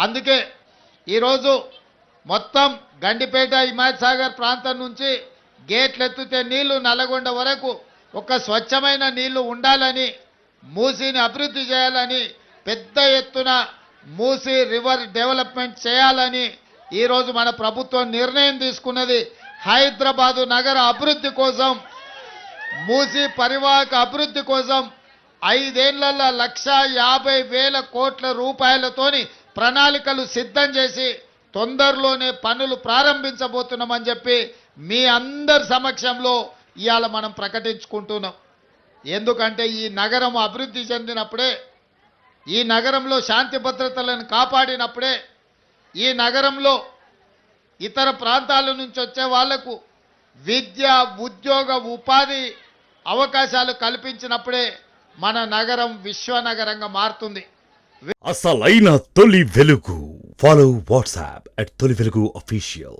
అందుకే ఈరోజు మొత్తం గండిపేట హిమాయత్ సాగర్ ప్రాంతం నుంచి గేట్లు ఎత్తితే నీళ్లు నల్లగొండ వరకు ఒక స్వచ్ఛమైన నీళ్లు ఉండాలని, మూసీని అభివృద్ధి చేయాలని, పెద్ద ఎత్తున మూసీ రివర్ డెవలప్మెంట్ చేయాలని ఈరోజు మన ప్రభుత్వం నిర్ణయం తీసుకున్నది. హైదరాబాదు నగర అభివృద్ధి కోసం, మూసీ పరివాహక అభివృద్ధి కోసం 5 ఏళ్లలో 1,50,000 కోట్ల రూపాయలతోని ప్రణాళికలు సిద్ధం చేసి తొందరలోనే పనులు ప్రారంభించబోతున్నామని చెప్పి మీ అందరి సమక్షంలో ఇవాళ మనం ప్రకటించుకుంటున్నాం. ఎందుకంటే ఈ నగరం అభివృద్ధి చెందినప్పుడే, ఈ నగరంలో శాంతి భద్రతలను కాపాడినప్పుడే, ఈ నగరంలో ఇతర ప్రాంతాల నుంచి వచ్చే వాళ్లకు విద్య, ఉద్యోగ, ఉపాధి అవకాశాలు కల్పించినప్పుడే మన నగరం విశ్వనగరంగా మారుతుంది. అసలైన తొలి వెలుగు. ఫాలో వాట్సాప్ @తొలి వెలుగు official.